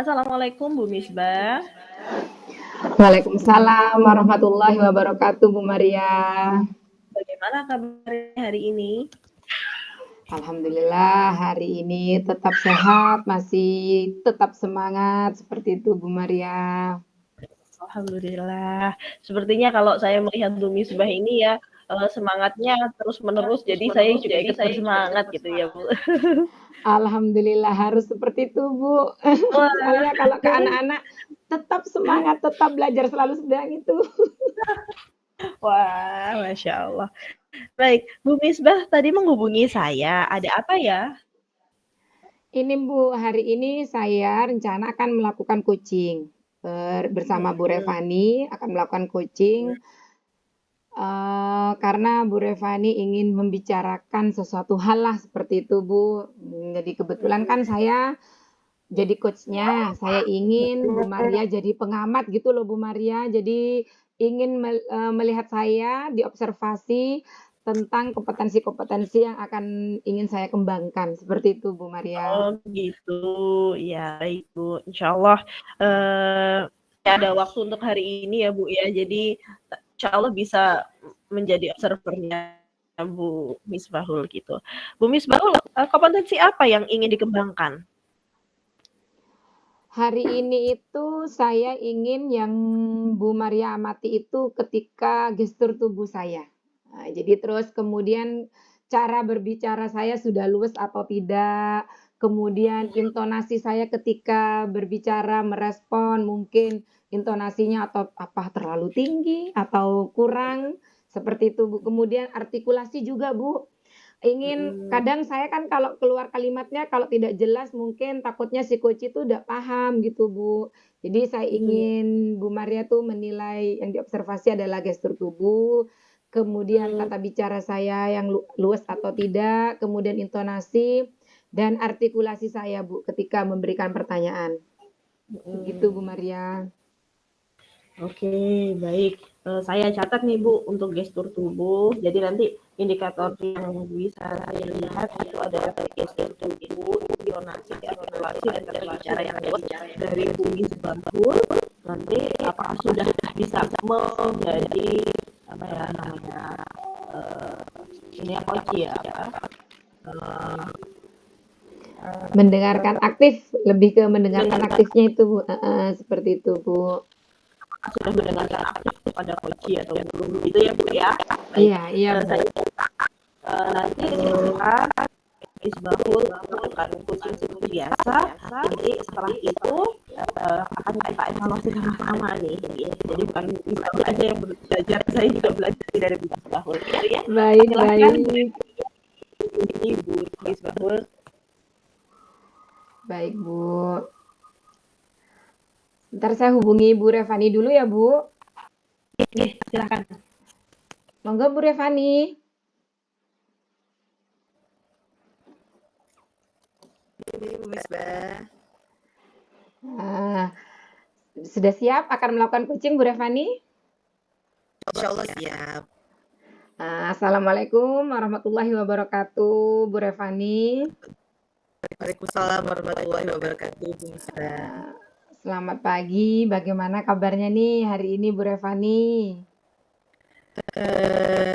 Assalamualaikum Bu Misbah. Waalaikumsalam warahmatullahi wabarakatuh, Bu Maria. Bagaimana kabarnya hari ini? Alhamdulillah hari ini tetap sehat, masih tetap semangat seperti itu, Bu Maria. Alhamdulillah. Sepertinya kalau saya melihat Bu Misbah ini ya, semangatnya terus-menerus, jadi saya juga ikut bersemangat gitu ya, Bu. Alhamdulillah harus seperti itu, Bu. Wah, Soalnya kalau ke anak-anak tetap semangat, tetap belajar selalu sedang itu. wah, Masya Allah. Baik, Bu Misbah tadi menghubungi saya, ada apa ya? Ini Bu, hari ini saya rencana akan melakukan coaching bersama Bu Hmm, Revani akan melakukan coaching karena Bu Revani ingin membicarakan sesuatu hal lah seperti itu, Bu. Jadi kebetulan kan saya jadi coach-nya, saya ingin Bu Maria jadi pengamat gitu loh, Bu Maria. Jadi ingin melihat saya diobservasi tentang kompetensi-kompetensi yang akan ingin saya kembangkan, seperti itu, Bu Maria. oh gitu, ya baik Bu. Insya Allah ada waktu untuk hari ini ya Bu ya, jadi insya Allah bisa menjadi observernya Bu Misbahul gitu. Bu Misbahul, kompetensi apa yang ingin dikembangkan? Hari ini itu saya ingin yang Bu Maria amati itu ketika gestur tubuh saya. Nah, jadi terus kemudian cara berbicara saya sudah luwes atau tidak, kemudian intonasi saya ketika berbicara merespon mungkin intonasinya atau apa terlalu tinggi atau kurang, seperti itu Bu. Kemudian artikulasi juga Bu. Mhm, Kadang saya kan kalau keluar kalimatnya kalau tidak jelas mungkin takutnya si coach itu udah paham gitu Bu. Jadi saya mhm, ingin Bu Maria tuh menilai yang diobservasi adalah gestur tubuh, kemudian mhm, tata bicara saya yang luas atau tidak, kemudian intonasi dan artikulasi saya Bu ketika memberikan pertanyaan. Begitu Bu mhm. Maria. Oke, baik. Saya catat nih Bu untuk gestur tubuh. Jadi nanti indikator yang bisa saya lihat itu adalah gestur tubuh, intonasi, artikulasi, dan tata bicara yang jelas dari Bu Misbahul. Nanti apakah sudah bisa menjadi apa ya namanya eh, ini apa ya apa Mendengarkan aktif, lebih ke mendengarkan aktifnya itu Bu. Seperti itu Bu. sudah mendengarkan aktif kepada coach atau belum gitu ya Bu ya. Baik, Iya, iya Bu. saya nanti silahkan Misbahul melakukan coaching seperti biasa. Jadi setelah itu akan kita evaluasi sama-sama nih. Jadi bukan Misbahul aja yang belajar, saya juga belajar dari Misbahul. Ya, Baik, silahkan baik. Bu Misbahul. Baik, Bu. Ntar saya hubungi Bu Revani dulu ya, Bu. Oke, silahkan. Monggo Bu Revani. Bu Misbah. Ah, sudah siap akan melakukan coaching Bu Revani? Insya Allah siap. Assalamualaikum warahmatullahi wabarakatuh, Bu Revani. Waalaikumsalam warahmatullahi wabarakatuh, Bu Misbah. Ah, Selamat pagi, bagaimana kabarnya nih hari ini Bu Revani?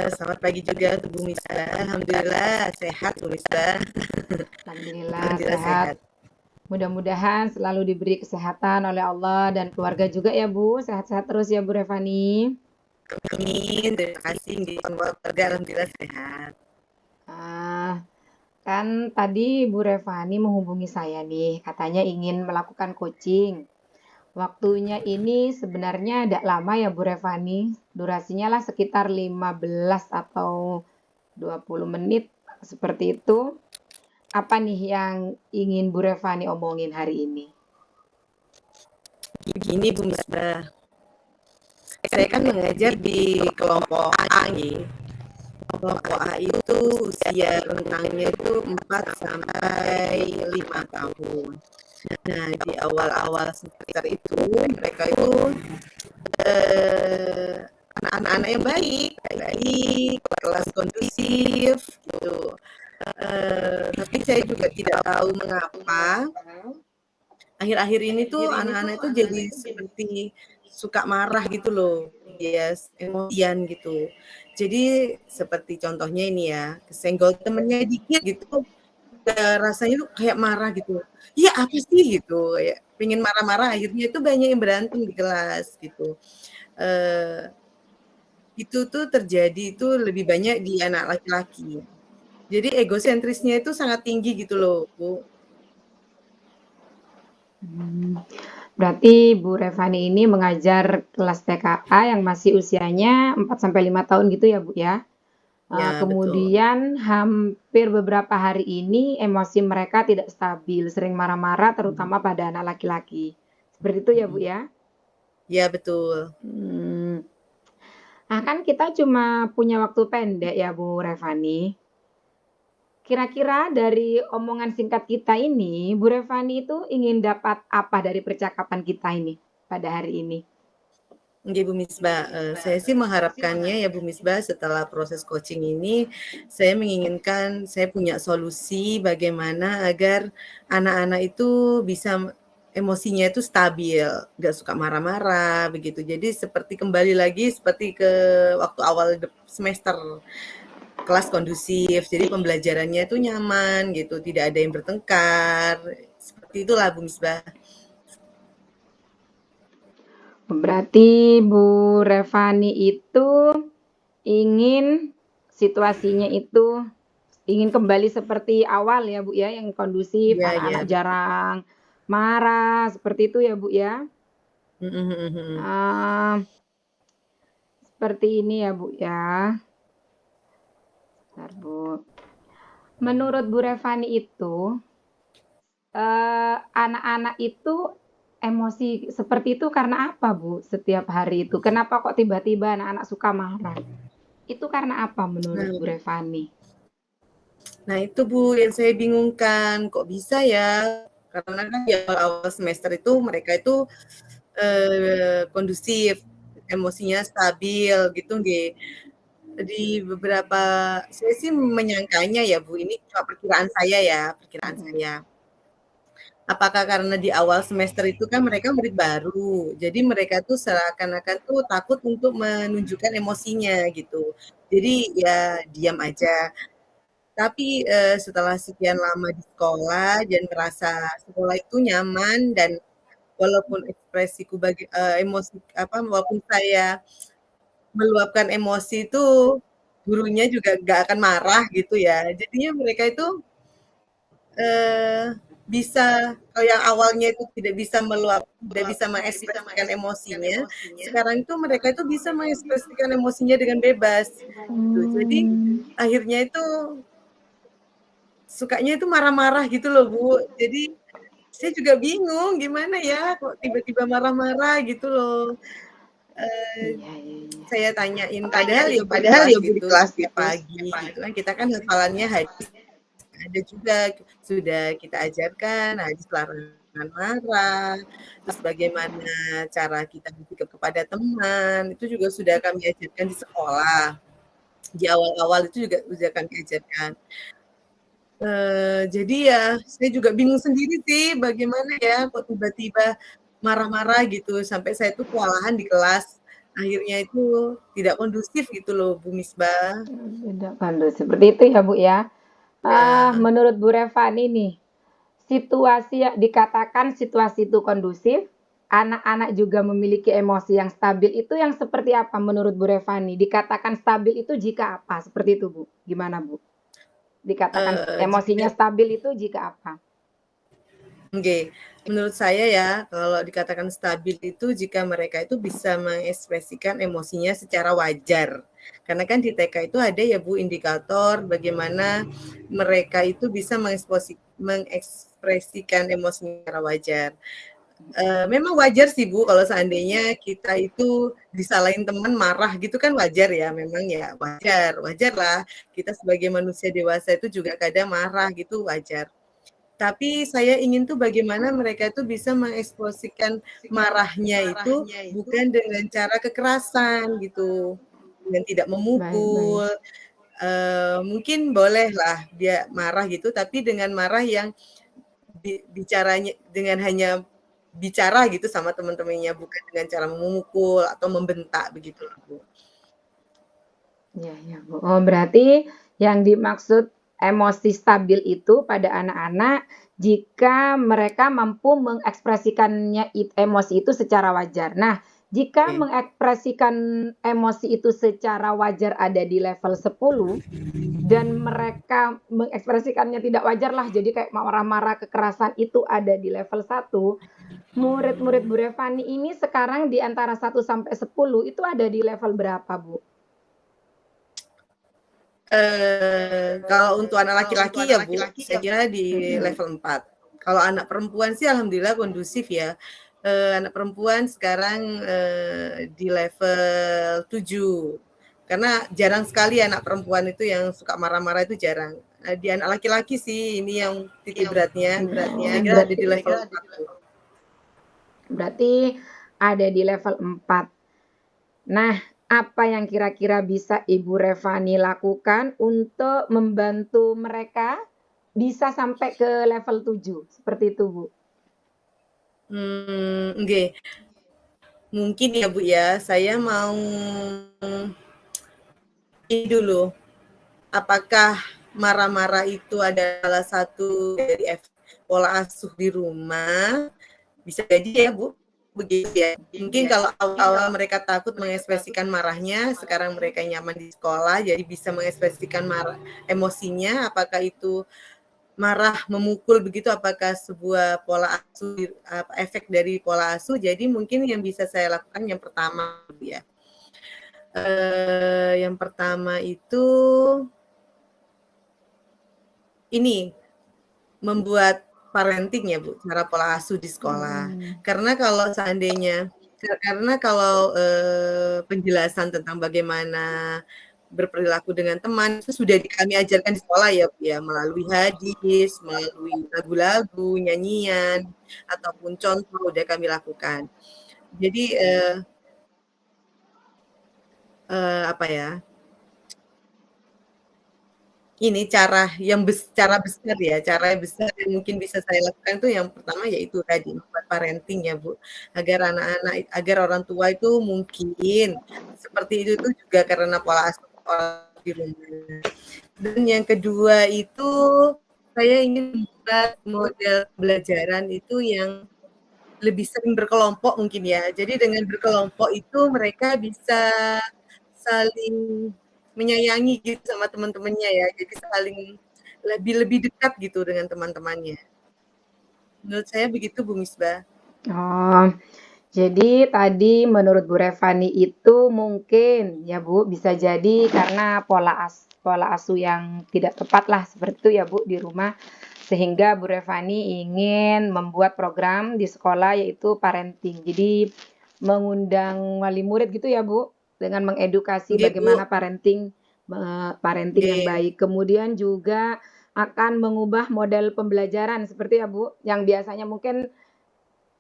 Selamat pagi juga untuk Bu Misbah. Alhamdulillah sehat, Bu Misbah. Alhamdulillah Alhamdulillah sehat. sehat. Mudah-mudahan selalu diberi kesehatan oleh Allah dan keluarga juga ya Bu. Sehat-sehat terus ya Bu Revani. Amin. Terima kasih di keluarga. Alhamdulillah sehat. Ah, Kan tadi Bu Revani menghubungi saya nih, katanya ingin melakukan coaching. Waktunya ini sebenarnya tidak lama ya Bu Revani. Durasinya lah sekitar 15 atau 20 menit seperti itu. Apa nih yang ingin Bu Revani omongin hari ini? Begini Bu Misbah. Saya kan mengajar di kelompok A nih. Kelompok A itu usia rentangnya itu 4 sampai 5 tahun. Nah, di awal-awal semester itu mereka itu eh, anak-anak yang baik, baik, kelas kondusif gitu. Tapi saya juga tidak tahu mengapa akhir-akhir ini tuh anak-anak itu jadi seperti suka marah gitu loh, yes, emosian gitu. Jadi seperti contohnya ini ya, kesenggol temennya dikit gitu, rasanya tuh kayak marah gitu. Iya apa sih gitu, kayak pengen marah-marah, akhirnya itu banyak yang berantem di kelas gitu. Eee, itu tuh terjadi itu lebih banyak di anak laki-laki. Jadi egosentrisnya itu sangat tinggi gitu loh, Bu. Berarti Bu Revani ini mengajar kelas TKA yang masih usianya 4 sampai 5 tahun gitu ya, Bu, ya? Ya, betul. Kemudian hampir beberapa hari ini emosi mereka tidak stabil, sering marah-marah terutama pada anak laki-laki. Seperti itu ya, Bu, ya? Ya, betul. Nah, kan kita cuma punya waktu pendek ya, Bu Revani. Kira-kira dari omongan singkat kita ini, Bu Revani itu ingin dapat apa dari percakapan kita ini pada hari ini? Oke, Bu Misbah, saya sih mengharapkannya ya Bu Misbah setelah proses coaching ini, saya menginginkan saya punya solusi bagaimana agar anak-anak itu bisa emosinya itu stabil, nggak suka marah-marah begitu. Jadi seperti kembali lagi seperti ke waktu awal semester, kelas kondusif, jadi pembelajarannya itu nyaman gitu, tidak ada yang bertengkar, seperti itulah Bu Misbah. Berarti Bu Revani itu ingin situasinya itu ingin kembali seperti awal ya Bu ya, yang kondusif, Iya iya, anak-anak betul. jarang marah, seperti itu ya Bu ya? Mhm mhm mhm. Seperti ini ya Bu ya. Bentar Bu. Menurut Bu Revani itu, anak-anak itu emosi seperti itu karena apa Bu setiap hari itu? Kenapa kok tiba-tiba anak-anak suka marah? Itu karena apa menurut Bu Nah Revani? nah itu Bu yang saya bingungkan, kok bisa ya? Karena kan di awal-awal semester itu mereka itu, kondusif, emosinya stabil gitu nggih. Di beberapa saya sih menyangkanya ya Bu, ini cuma perkiraan saya ya, perkiraan saya. Apakah karena di awal semester itu kan mereka murid baru, jadi mereka tuh seakan-akan tuh takut untuk menunjukkan emosinya gitu. Jadi ya diam aja. Tapi, setelah sekian lama di sekolah dan merasa sekolah itu nyaman dan walaupun ekspresiku emosi walaupun saya meluapkan emosi itu, gurunya juga nggak akan marah gitu ya. Jadinya mereka itu, eee, bisa kalau yang awalnya itu tidak bisa mengekspresikan emosinya, sekarang itu mereka itu bisa mengekspresikan emosinya dengan bebas, gitu. Jadi, akhirnya itu sukanya itu marah-marah gitu loh, Bu. Jadi, saya juga bingung gimana ya kok tiba-tiba marah-marah gitu loh. Iya, iya, iya. Saya tanyain padahal ya Bu di kelas gitu setiap pagi gitu kan, kita kan hafalannya hadis ada juga sudah kita ajarkan hadis larangan marah, terus bagaimana cara kita bersikap kepada teman, itu juga sudah kami ajarkan di sekolah. Di awal-awal itu juga sudah kami ajarkan. Jadi ya saya juga bingung sendiri sih bagaimana ya kok tiba-tiba marah-marah gitu, sampai saya tuh kewalahan di kelas. Akhirnya itu tidak kondusif gitu loh, Bu Misbah. Tidak kondusif. Seperti itu ya, Bu, ya? Ya, Menurut Bu Revani nih, situasi dikatakan situasi itu kondusif, anak-anak juga memiliki emosi yang stabil itu yang seperti apa menurut Bu Revani? Dikatakan stabil itu jika apa? Seperti itu, Bu. Gimana, Bu? Dikatakan emosinya jika stabil itu jika apa? oke, menurut saya ya, kalau dikatakan stabil itu jika mereka itu bisa mengekspresikan emosinya secara wajar. Karena kan di TK itu ada ya Bu indikator bagaimana mereka itu bisa mengekspresikan emosinya secara wajar. Memang wajar sih Bu kalau seandainya kita itu disalahin teman marah gitu kan wajar ya, memang ya wajar, wajarlah kita sebagai manusia dewasa itu juga kadang marah gitu wajar. Tapi saya ingin tuh bagaimana mereka itu bisa mengekspresikan marahnya itu bukan dengan cara kekerasan gitu, dengan tidak Baik, baik. memukul, mungkin bolehlah dia marah gitu, tapi dengan marah yang bicaranya dengan hanya bicara gitu sama teman-temannya, bukan dengan cara memukul atau membentak begitu loh, Bu. Iya iya, Bu. Oh, berarti yang dimaksud emosi stabil itu pada anak-anak jika mereka mampu mengekspresikannya emosi itu secara wajar. Nah, jika Oke. mengekspresikan emosi itu secara wajar ada di level 10 dan mereka mengekspresikannya tidak wajar lah, jadi kayak marah-marah, kekerasan itu ada di level 1, murid-murid Bu Revani ini sekarang di antara 1 sampai 10 itu ada di level berapa, Bu? Kalau untuk anak laki-laki ya, Bu, saya kira di Mhm. level 4. Kalau anak perempuan sih alhamdulillah kondusif ya. Anak perempuan sekarang, di level 7. Karena jarang sekali anak perempuan itu yang suka marah-marah itu jarang. Di anak laki-laki sih ini yang titik beratnya, saya kira ada di level 4 tuh. Berarti ada di level 4. Nah, apa yang kira-kira bisa Ibu Revani lakukan untuk membantu mereka bisa sampai ke level 7? Seperti itu, Bu. Nggih. Mungkin ya, Bu, ya, saya mau ini dulu, apakah marah-marah itu adalah satu dari pola asuh di rumah? Bisa jadi ya, Bu, begitu ya. Mungkin kalau awal-awal mereka takut mengekspresikan marahnya, sekarang mereka nyaman di sekolah, jadi bisa mengekspresikan emosinya, apakah itu marah, memukul begitu, apakah sebuah pola asuh, efek dari pola asuh. Jadi mungkin yang bisa saya lakukan yang pertama ya. Yang pertama itu ini membuat parenting ya, Bu, cara pola asuh di sekolah. Karena kalau seandainya kalau penjelasan tentang bagaimana berperilaku dengan teman itu sudah kami ajarkan di sekolah ya, Bu, ya, melalui hadis, melalui lagu-lagu, nyanyian, ataupun contoh udah kami lakukan. Jadi, apa ya, ini cara besar ya, cara yang besar yang mungkin bisa saya lakukan tuh yang pertama yaitu tadi membuat parenting ya, Bu, agar orang tua itu mungkin seperti itu tuh juga karena pola asuh orang di rumah. Dan yang kedua itu saya ingin membuat model pembelajaran itu yang lebih sering berkelompok mungkin ya. Jadi dengan berkelompok itu mereka bisa saling menyayangi gitu sama teman-temannya ya, jadi saling lebih dekat gitu dengan teman-temannya. Menurut saya begitu, Bu Misbah. Oh, jadi tadi menurut Bu Revani itu mungkin ya, Bu, bisa jadi karena pola asuh yang tidak tepat lah seperti itu ya, Bu, di rumah. Sehingga Bu Revani ingin membuat program di sekolah yaitu parenting. Jadi mengundang wali murid gitu ya, Bu, dengan mengedukasi Nggih, Bu. bagaimana parenting yang Nggih. baik. Kemudian juga akan mengubah model pembelajaran seperti ya, Bu, yang biasanya mungkin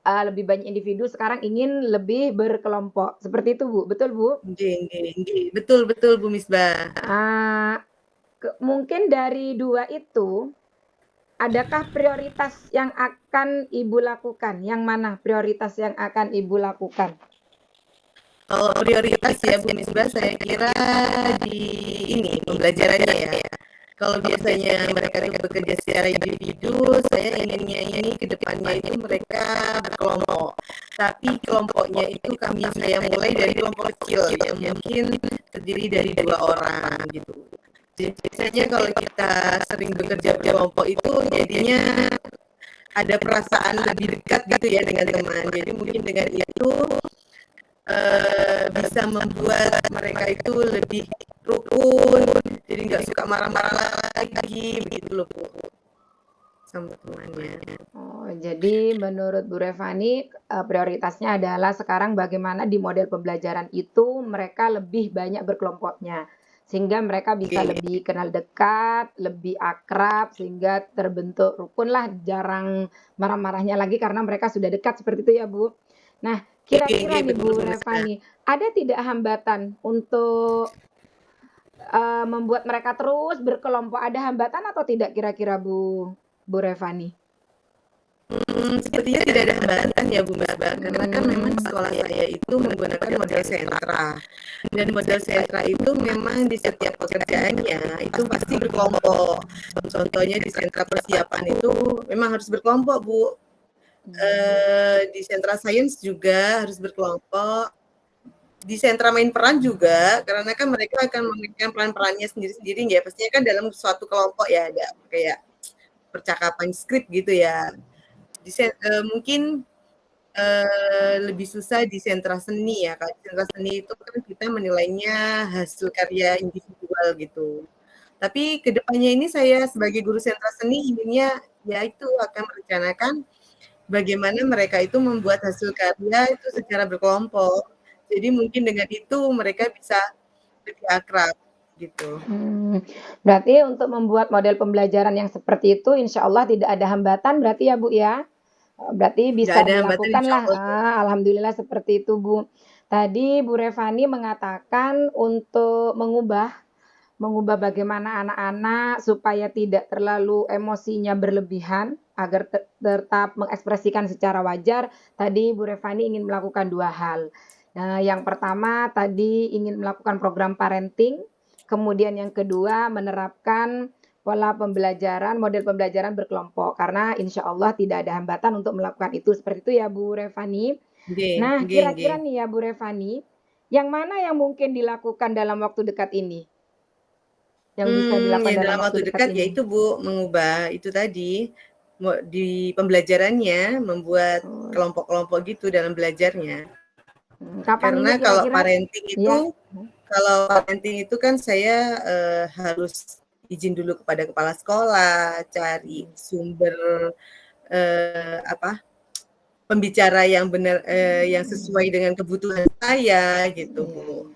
lebih banyak individu sekarang ingin lebih berkelompok. Seperti itu, Bu, betul, Bu? Nggih. Betul Bu Misbah. Mungkin dari 2 itu, adakah prioritas yang akan Ibu lakukan? Yang mana prioritas yang akan Ibu lakukan? Kalau prioritas ya Bu Misbah, saya kira di ini pembelajarannya ya. Kalau biasanya mereka itu bekerja secara individu, saya inginnya ini ke depannya itu mereka berkelompok. Tapi kelompoknya itu saya mulai dari kelompok kecil yang mungkin terdiri dari 2 orang gitu. Jadi biasanya kalau kita sering bekerja berkelompok itu jadinya ada perasaan lebih dekat gitu ya dengan teman. Jadi mungkin dengan itu bisa membuat mereka itu lebih rukun, jadi nggak suka marah-marah lagi, begitu loh Bu, sama temannya. Oh, jadi menurut Bu Revani, prioritasnya adalah sekarang bagaimana di model pembelajaran itu mereka lebih banyak berkelompoknya. Sehingga mereka bisa Oke. lebih kenal dekat, lebih akrab, sehingga terbentuk rukun lah, jarang marah-marahnya lagi karena mereka sudah dekat, seperti itu ya, Bu? Nah, kira-kira nih Betul Bu Bu Misbah. Revani, ada tidak hambatan untuk membuat mereka terus berkelompok? Ada hambatan atau tidak kira-kira Bu Revani? Sepertinya tidak ada hambatan ya Bu Misbah, karena kan memang sekolah saya itu menggunakan model sentra. Dan model sentra itu memang di setiap pekerjaannya itu pasti berkelompok. Contohnya di sentra persiapan itu memang harus berkelompok Bu. Di sentra sains juga harus berkelompok. Di sentra main peran juga, karena kan mereka akan memainkan peran-perannya sendiri-sendiri ya. Pastinya kan dalam suatu kelompok ya, ada kayak percakapan skrip gitu ya. Mungkin lebih susah di sentra seni ya. Kalau di sentra seni itu kan kita menilainya hasil karya individual gitu. Tapi kedepannya ini saya sebagai guru sentra seni inginnya ya itu akan merencanakan bagaimana mereka itu membuat hasil karya itu secara berkelompok. Jadi mungkin dengan itu mereka bisa lebih akrab gitu. Berarti untuk membuat model pembelajaran yang seperti itu insya Allah tidak ada hambatan berarti ya Bu ya? Berarti bisa dilakukan lah. Alhamdulillah seperti itu Bu. Tadi Bu Revani mengatakan untuk mengubah bagaimana anak-anak supaya tidak terlalu emosinya berlebihan agar tetap mengekspresikan secara wajar. Tadi Bu Revani ingin melakukan 2 hal. Nah, yang pertama tadi ingin melakukan program parenting, kemudian yang kedua menerapkan pola pembelajaran, model pembelajaran berkelompok karena insya Allah tidak ada hambatan untuk melakukan itu. Seperti itu ya Bu Revani. Nah, kira-kira nih ya Bu Revani, yang mana yang mungkin dilakukan dalam waktu dekat ini? Yang bisa dilakukan dalam waktu dekat ini? yaitu Bu mengubah itu tadi di pembelajarannya membuat kelompok-kelompok gitu dalam belajarnya. Karena kalau parenting itu kan saya harus izin dulu kepada kepala sekolah, cari sumber pembicara yang benar yang sesuai dengan kebutuhan saya gitu Bu.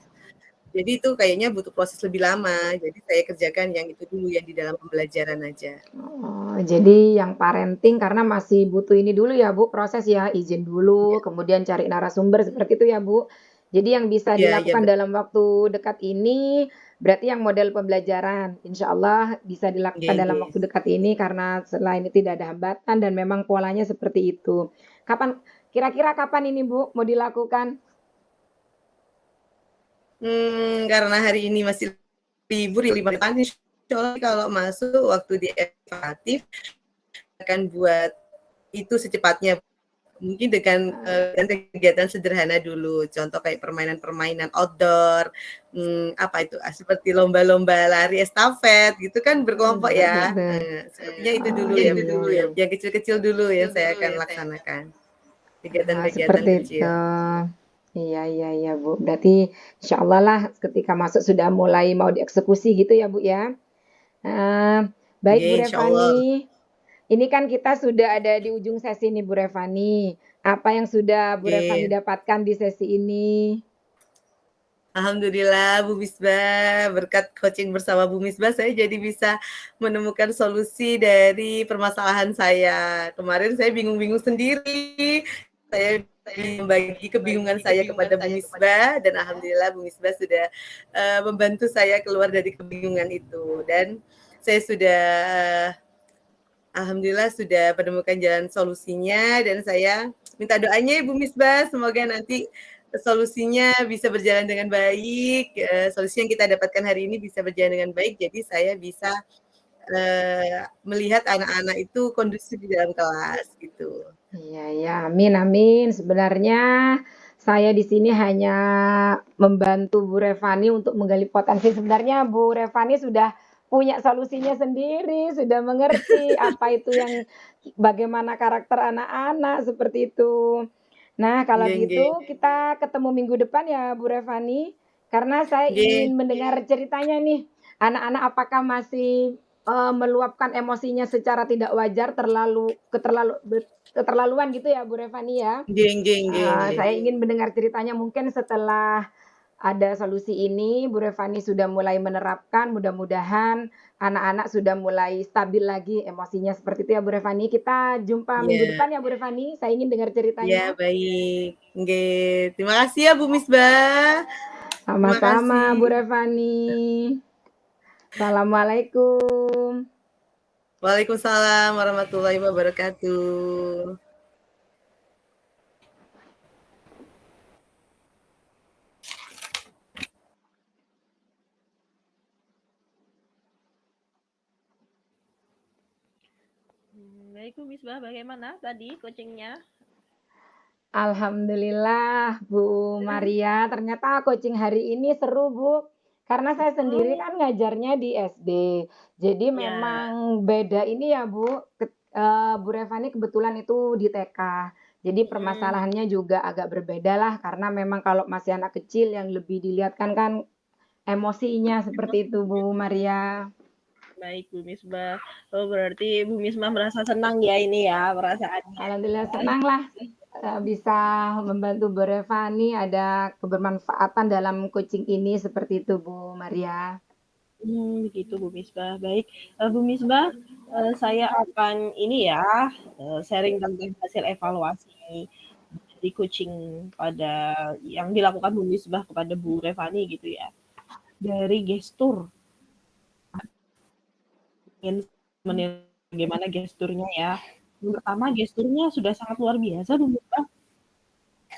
Jadi itu kayaknya butuh proses lebih lama. Jadi saya kerjakan yang itu dulu yang di dalam pembelajaran aja. Jadi yang parenting karena masih butuh ini dulu ya Bu, proses ya, izin dulu, kemudian cari narasumber seperti itu ya Bu. Jadi yang bisa dilakukan dalam waktu dekat ini berarti yang model pembelajaran, insya Allah bisa dilakukan dalam waktu dekat ini karena selain itu tidak ada hambatan dan memang polanya seperti itu. Kira-kira kapan ini Bu mau dilakukan? Karena hari ini masih libur ya 5 tahun, insya Allah kalau masuk waktu di evaluatif akan buat itu secepatnya. Mungkin dengan kegiatan sederhana dulu, contoh kayak permainan-permainan outdoor, seperti lomba-lomba lari estafet gitu kan berkelompok ya. Sepertinya itu dulu ya Bu, yang kecil-kecil dulu yang saya akan laksanakan. Kegiatan-kegiatan kecil. Iya Bu. Berarti insya Allah lah ketika masuk sudah mulai mau dieksekusi gitu ya Bu ya. Baik Bu Revani. Ini kan kita sudah ada di ujung sesi nih Bu Revani. Apa yang sudah Bu Revani dapatkan di sesi ini? Alhamdulillah Bu Misbah, berkat coaching bersama Bu Misbah saya jadi bisa menemukan solusi dari permasalahan saya. Kemarin saya bingung-bingung sendiri. Saya membagi kebingungan saya kepada Bu Misbah dan alhamdulillah Bu Misbah sudah membantu saya keluar dari kebingungan itu dan saya sudah alhamdulillah sudah menemukan jalan solusinya dan saya minta doanya Ibu Misbah semoga nanti solusinya bisa berjalan dengan baik, solusi yang kita dapatkan hari ini bisa berjalan dengan baik jadi saya bisa melihat anak-anak itu kondusif di dalam kelas gitu. Iya, amin. Sebenarnya saya di sini hanya membantu Bu Revani untuk menggali potensi. Sebenarnya Bu Revani sudah punya solusinya sendiri, sudah mengerti apa itu yang bagaimana karakter anak-anak seperti itu. Nah, kalau gitu kita ketemu minggu depan ya Bu Revani, karena saya ingin mendengar ceritanya nih. Anak-anak apakah masih meluapkan emosinya secara tidak wajar, keterlaluan gitu ya Bu Revani ya. Saya ingin mendengar ceritanya mungkin setelah ada solusi ini Bu Revani sudah mulai menerapkan, mudah-mudahan anak-anak sudah mulai stabil lagi emosinya seperti itu ya Bu Revani. Kita jumpa minggu depan ya Bu Revani. Saya ingin dengar ceritanya. Ya, baik. Terima kasih ya Bu Misbah. Sama-sama Bu Revani. Assalamualaikum. Waalaikumsalam warahmatullahi wabarakatuh. Baik Bu Misbah, bagaimana tadi coachingnya? Alhamdulillah Bu Maria, ternyata coaching hari ini seru Bu. Karena saya sendiri kan ngajarnya di SD. Jadi Ya. memang beda ini ya Bu. Bu Revani kebetulan itu di TK. Jadi permasalahannya juga agak berbeda lah karena memang kalau masih anak kecil yang lebih dilihatkan kan emosinya seperti itu Bu Maria. Baik Bu Misbah. Oh berarti Bu Misbah merasa senang ya ini ya perasaannya. Alhamdulillah senang lah bisa membantu Bu Revani ada kebermanfaatan dalam coaching ini seperti itu Bu Maria. Begitu Bu Misbah. Baik, Bu Misbah, saya akan ini ya sharing tentang hasil evaluasi di coaching pada yang dilakukan Bu Misbah kepada Bu Revani gitu ya. Dari gestur. Ingin menilai bagaimana gesturnya ya. Yang pertama gesturnya sudah sangat luar biasa Bu Misbah.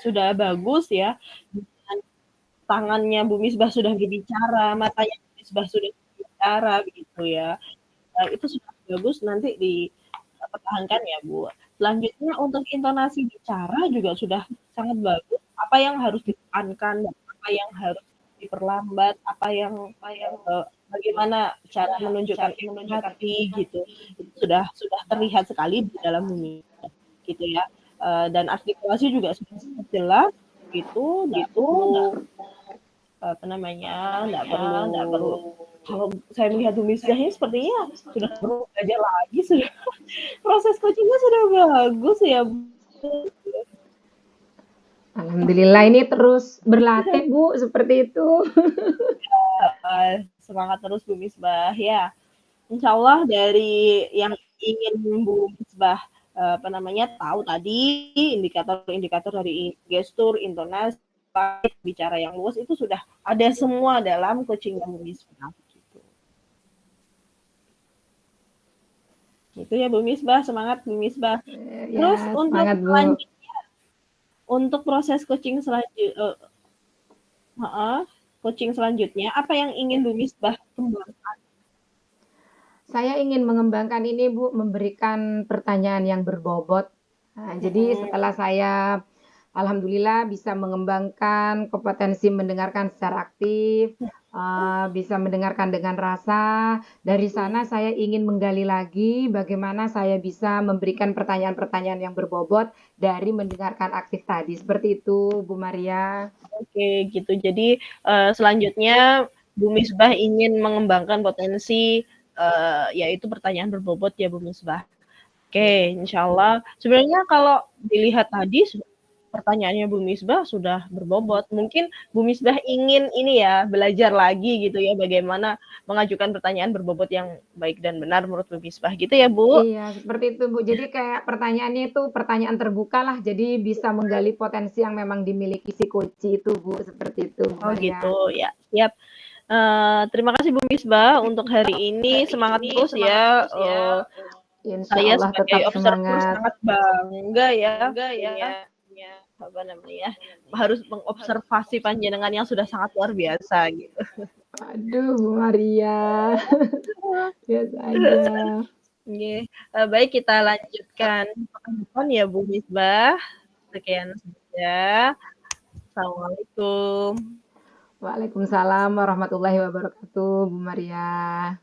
Sudah bagus ya. Dengan tangannya Bu Misbah sudah berbicara, matanya Bu Misbah sudah berbicara begitu ya. Itu sudah bagus nanti dipertahankan ya Bu. Selanjutnya untuk intonasi bicara juga sudah sangat bagus. Apa yang harus ditekankan, apa yang harus diperlambat, apa yang bagaimana cara menunjukkan empati gitu. Itu sudah terlihat sekali di dalam bumi gitu ya. Dan artikulasi juga sudah sangat jelas gitu, nggak perlu apa namanya, nggak perlu kalau saya melihat Bu Misbah ini sepertinya sudah perlu belajar lagi sudah proses coachingnya sudah bagus ya Bu. Alhamdulillah ini terus berlatih Bu seperti itu. Semangat terus Bu Misbah ya. Insya Allah dari yang ingin Bu Misbah apa namanya tahu tadi indikator-indikator dari gestur, intonasi, bicara yang luas itu sudah ada semua dalam coaching Bu Misbah. Itu ya Bu Misbah, semangat Bu Misbah. Terus Ya, untuk semangat Bu. selanjutnya, untuk proses coaching selanjutnya, apa yang ingin Bu Misbah kembangkan? Saya ingin mengembangkan ini Bu, memberikan pertanyaan yang berbobot. Nah, jadi setelah saya alhamdulillah bisa mengembangkan kompetensi mendengarkan secara aktif, bisa mendengarkan dengan rasa. Dari sana saya ingin menggali lagi bagaimana saya bisa memberikan pertanyaan-pertanyaan yang berbobot dari mendengarkan aktif tadi. Seperti itu Bu Maria. Oke, gitu. Jadi selanjutnya Bu Misbah ingin mengembangkan potensi yaitu pertanyaan berbobot ya Bu Misbah. Oke, insya Allah. Sebenarnya kalau dilihat tadi pertanyaannya Bu Misbah sudah berbobot. Mungkin Bu Misbah ingin ini ya belajar lagi gitu ya bagaimana mengajukan pertanyaan berbobot yang baik dan benar menurut Bu Misbah gitu ya Bu. Iya, seperti itu Bu. Jadi kayak pertanyaannya itu pertanyaan terbuka lah. Jadi bisa menggali potensi yang memang dimiliki si coach itu Bu. Seperti itu Bu Oh Maria. gitu ya, siap. Terima kasih Bu Misbah untuk hari ini. Semangat terus ya. Insya Saya Allah sebagai tetap observer semangat. sangat bangga ya punya apa namanya harus mengobservasi panjenengan yang sudah sangat luar biasa gitu. Aduh Bu Maria. Biasa aja. Oke, baik kita lanjutkan pekan depan ya Bu Misbah. Sekian saja. Assalamualaikum. Waalaikumsalam warahmatullahi wabarakatuh Bu Maria.